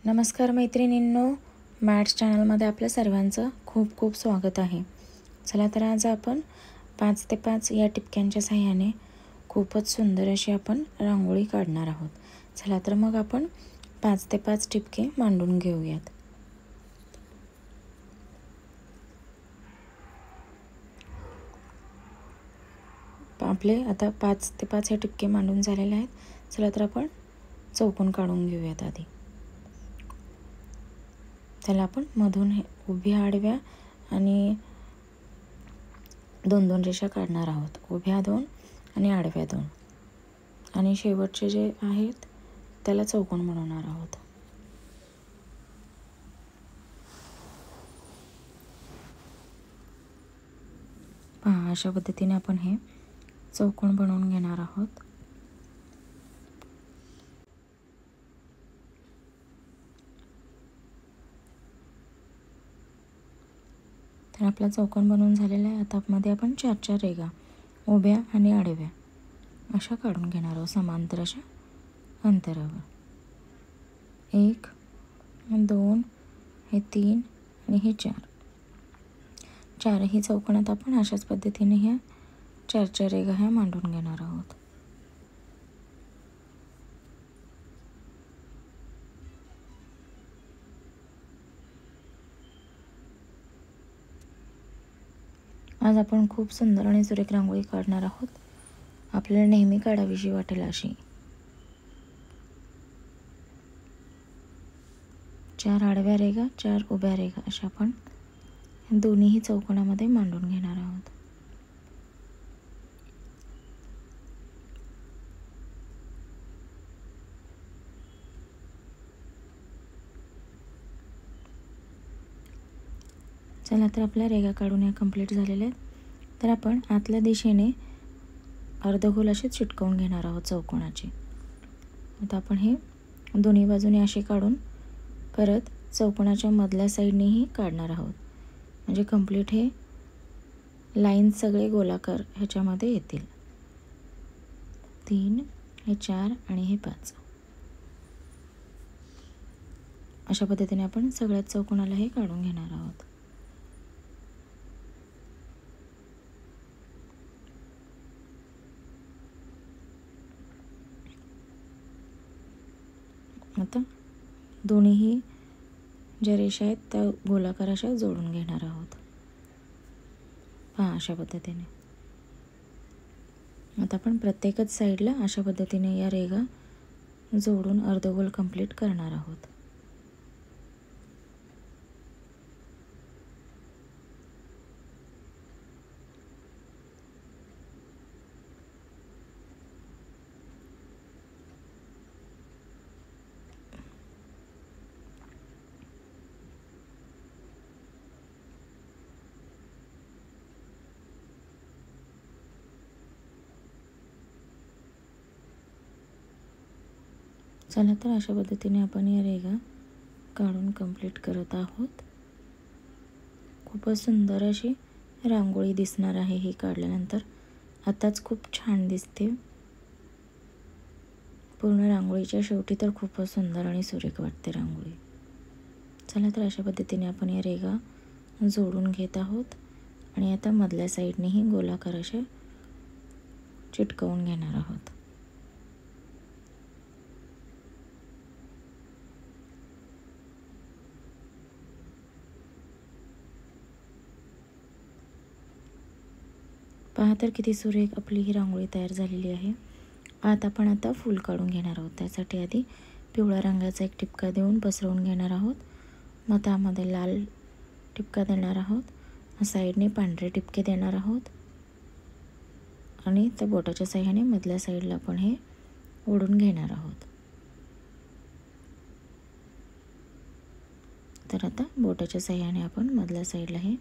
नमस्कार मैत्रिणींनो, मॅट्स चॅनलमध्ये आपल्या सर्वांचं खूप खूप स्वागत आहे. चला तर आज आपण 5 ते 5 या टिपक्यांच्या सहाय्याने खूपच सुंदर अशी आपण रांगोळी काढणार आहोत. चला तर मग आपण 5 ते 5 टिपके मांडून घेऊयात. आपले आता 5 ते 5 हे टिपके मांडून झालेले आहेत. चला तर आपण चौकोन काढून घेऊयात आधी. त्याला आपण मधून उभ्या आडव्या आणि 2-2 रेषा काढणार आहोत. उभ्या 2 आणि आडव्या 2 आणि शेवटचे जे आहेत त्याला चौकोन बनवणार आहोत. पहा, अशा पद्धतीने आपण हे चौकोन बनवून घेणार आहोत. तर आपला चौकोन बनवून झालेला आहे. आता मध्ये आपण 4-4 रेघा उभ्या आणि आडव्या अशा काढून घेणार आहोत समांतर अशा अंतरावर. 1, 2, हे 3 आणि हे 4. चारही चौकोनात आपण अशाच पद्धतीने ह्या 4-4 रेघा ह्या मांडून घेणार आहोत. आज आपण खूप सुंदर आणि सुरेख रांगोळी काढणार आहोत. आपल्याला नेहमी काढावीशी वाटेल अशी. 4 आडव्या रेघा, 4 उभ्या रेघा अशा आपण दोन्हीही चौकोनामध्ये मांडून घेणार आहोत. चला तर आपल्या रेघा काढून या कंप्लीट झालेल्या आहेत. तर आपण आतल्या दिशेने अर्धगोल असे चिटकवून घेणार आहोत चौकोनाचे. आता आपण हे दोन्ही बाजूने असे काढून परत चौकोनाच्या मधल्या साईडनेही काढणार आहोत. म्हणजे कंप्लीट हे लाईन सगळे गोलाकार ह्याच्यामध्ये येतील. 3, हे 4 आणि हे 5 अशा पद्धतीने आपण सगळ्यात चौकोनाला हे काढून घेणार आहोत. आता दोन्हीही ज्या रेषा आहेत त्या गोलाकार अशा जोडून घेणार आहोत. पहा, अशा पद्धतीने. आता आपण प्रत्येकच साईडला अशा पद्धतीने या रेघा जोडून अर्धगोल कंप्लीट करणार आहोत. चला तर अशा पद्धतीने आपण या रेघा काढून कंप्लीट करत आहोत. खूपच सुंदर अशी रांगोळी दिसणार आहे ही काढल्यानंतर. आताच खूप छान दिसते. पूर्ण रांगोळीच्या शेवटी तर खूपच सुंदर आणि सुरेख वाटते रांगोळी. चला तर अशा पद्धतीने आपण या रेघा जोडून घेत आहोत आणि आता मधल्या साईडनेही गोलाकार अशा चिटकवून घेणार आहोत. पहा तर किती सुरेख आपली ही रांगोळी तयार झालेली आहे. आपण आता फूल काढून घेणार आहोत. त्यासाठी आधी पिवळ्या रंगाचा एक टिपका देऊन पसरवून घेणार आहोत. मग त्यामध्ये लाल टिपका देणार आहोत. साईडने पांढरे टिपके देणार आहोत आणि त्या बोटाच्या साह्याने मधल्या साईडला आपण हे ओढून घेणार आहोत. तर आता बोटाच्या साह्याने आपण मधल्या साईडला हे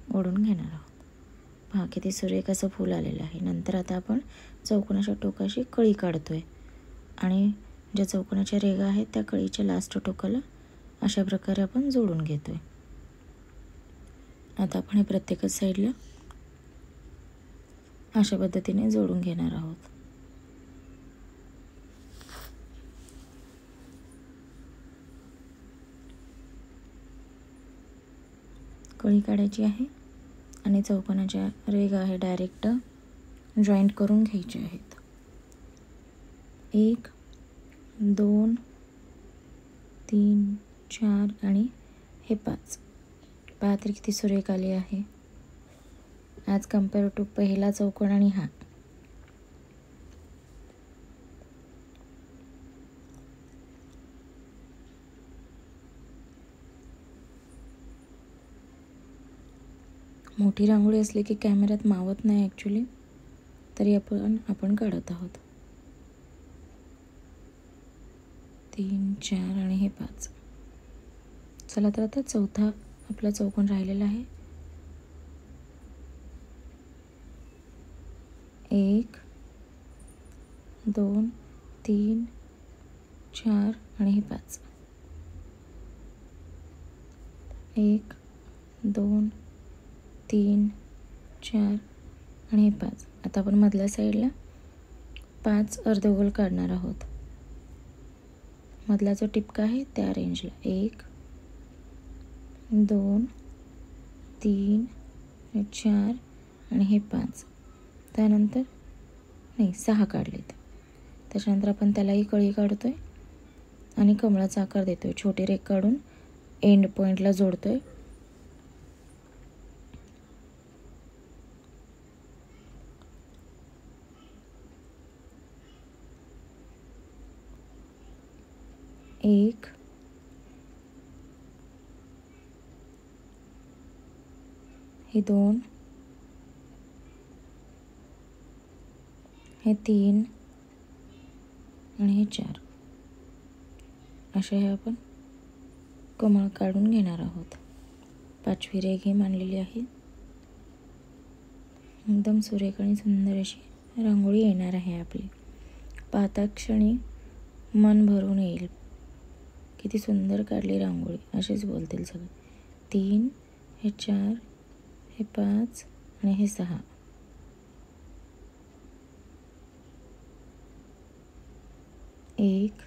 ओढून घेणार आहोत. पहा किती सुरेख असं फूल आलेलं आहे. नंतर आता आपण चौकोनाच्या टोकाशी कळी काढतोय आणि ज्या चौकोनाच्या रेघा आहेत त्या कळीच्या लास्ट टोकाला अशा प्रकारे आपण जोडून घेतोय. आता आपण हे प्रत्येकच साईडला अशा पद्धतीने जोडून घेणार आहोत. कळी काढायची आहे आणि चौकोनाच्या रेघा हे डायरेक्ट जॉईंट करून घ्यायचे आहेत. 1 2 3 4 आणि हे 5. पहा तरी किती सुरेख आली आहे. ॲज कम्पेअर टू पहिला चौकोन आणि हा. मोठी रांगोळी असली की कॅमेऱ्यात मावत नाही ॲक्च्युली, तरी आपण काढत आहोत. 3 4 आणि हे 5. चला तर आता चौथा आपला चौकोन राहिलेला आहे. 1 2 3 4 आणि हे 5. 1 2 3 4 आणि हे 5. आता आपण मधल्या साईडला 5 अर्धगोल काढणार आहोत. मधला जो टिपका आहे त्या रेंजला 1 2 3 4 आणि हे 5. त्यानंतर 6 काढलेत. त्याच्यानंतर आपण त्यालाही कळी काढतोय आणि कमळाचा आकार देतोय. छोटी रेघ काढून एंड पॉईंटला जोडतोय. एक हे 2 हे 3 आणि हे 4. असे हे आपण कमळ काढून घेणार आहोत. 5वी रेघ ही मांडलेली आहे. एकदम सुरेख आणि सुंदर अशी रांगोळी येणार आहे आपली. पाहता क्षणी मन भरून येईल. किती सुंदर काढली रांगोळी असेच बोलतील सगळे. 3 हे 4 हे 5 आणि हे 6. 1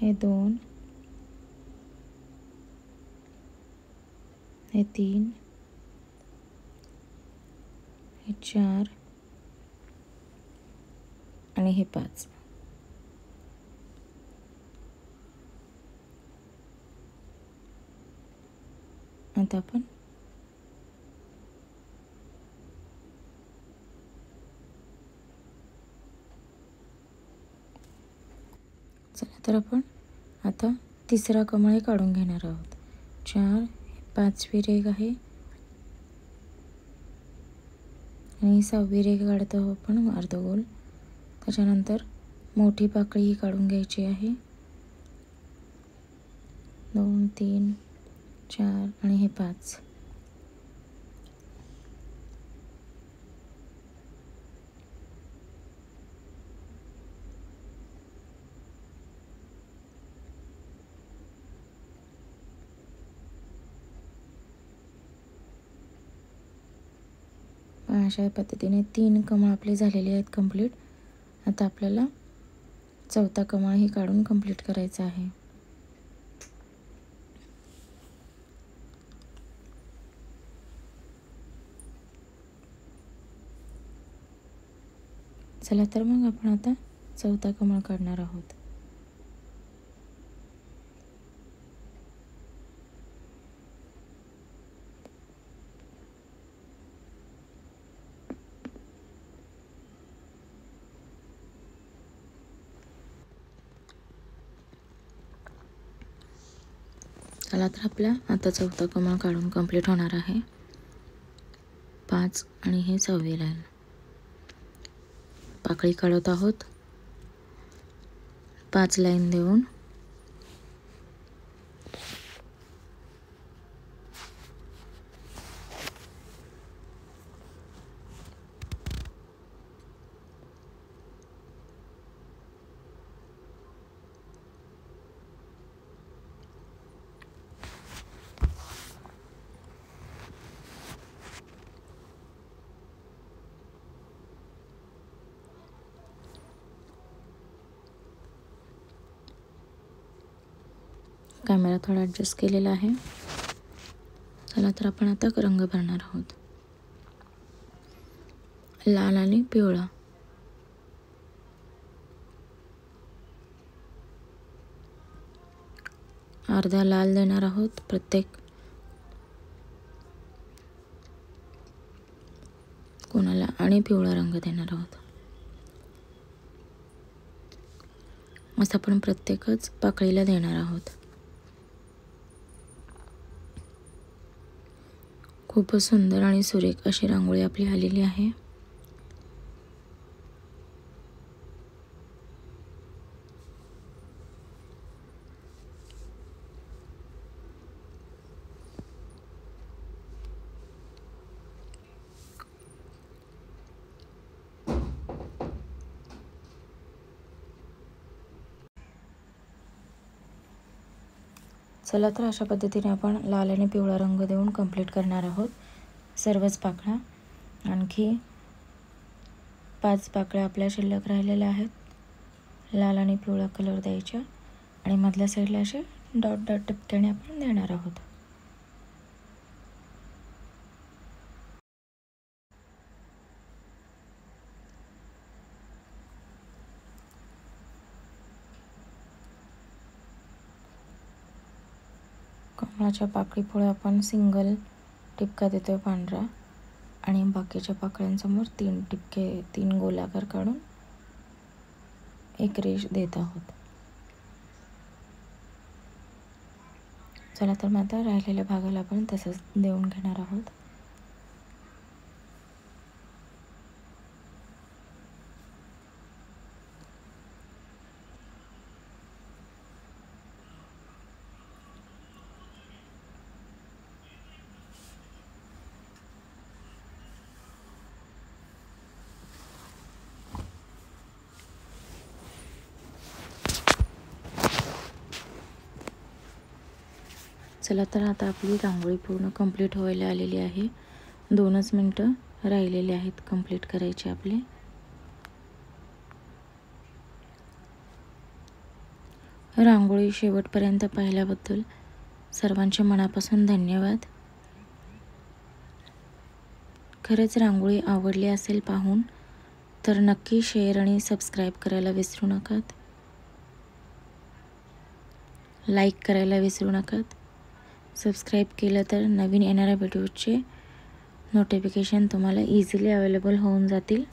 हे 2 हे 3 हे 4 आणि हे 5. आता आपण चला तर आपण आता तिसरा कमळ काढून घेणार आहोत. 4 5वी रेघ आहे आणि 6वी रेघ काढत आहोत आपण अर्धगोल. त्याच्यानंतर मोठी पाकळी ही काढून घ्यायची आहे. 2 3 4 आणि हे 5. अशा पद्धतीने 3 कमळ आपले झालेले आहेत कंप्लीट. आता आपल्याला चौथा कमळ ही काढून कंप्लीट करायचा आहे. चला तर मग आपण आता चौथा कमळ काढणार आहोत. चला तर आपला आता चौथा कमळ काढून कंप्लीट होणार आहे. 5 आणि हे 6वी लाईन. पाकळी काढत आहोत 5 लाईन देऊन. कॅमेरा थोडा ॲडजस्ट केलेला आहे. चला तर आपण आता रंग भरणार आहोत. लाल आणि पिवळा. अर्धा लाल देणार आहोत प्रत्येक कोणाला आणि पिवळा रंग देणार आहोत. असं आपण प्रत्येकच पाकळीला देणार आहोत. खूपच सुंदर आणि सुरेख अशी रांगोळी आपली आलेली आहे. चला तर अशा पद्धतीने आपण लाल आणि पिवळा रंग देऊन कंप्लीट करणार आहोत सर्वच पाकळ्या. आणखी 5 पाकळ्या आपल्या शिल्लक राहिलेल्या आहेत. लाल आणि पिवळा कलर द्यायच्या आणि मधल्या साईडला असे डॉट डॉट टिपक्याने आपण देणार आहोत. कमळाच्या पाकळी पुढे आपण सिंगल टिपका देतोय पांढरा आणि बाकीच्या पाकळ्यांसमोर 3 टिपके 3 गोलाकार काढून एक रेष देत आहोत. चला तर मग आता राहिलेल्या भागाला आपण तसंच देऊन घेणार आहोत. चला तर आता आपली रांगोळी पूर्ण कंप्लीट व्हायला आलेली आहे. 2च मिनटं राहिलेले आहेत कंप्लीट करायचे आपले. रांगोळी शेवटपर्यंत पाहिल्याबद्दल सर्वांचे मनापासून धन्यवाद. खरंच रांगोळी आवडली असेल पाहून तर नक्की शेअर आणि सबस्क्राईब करायला विसरू नकात. लाईक करायला विसरू नकात. सबस्क्राईब केलं तर नवीन येणाऱ्या व्हिडिओचे नोटिफिकेशन तुम्हाला इझिली अवेलेबल होऊन जातील.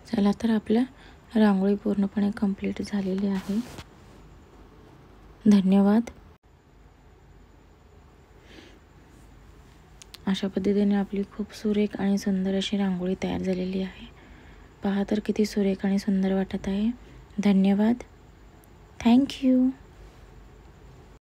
चला तर आपल्या रांगोळी पूर्णपणे कंप्लीट झालेली आहे. धन्यवाद. अशा पद्धतीने आपली खूप सुरेख आणि सुंदर अशी रांगोळी तयार झालेली आहे. पहा तर किती सुरेख आणि सुंदर वाटत आहे. धन्यवाद. Thank you.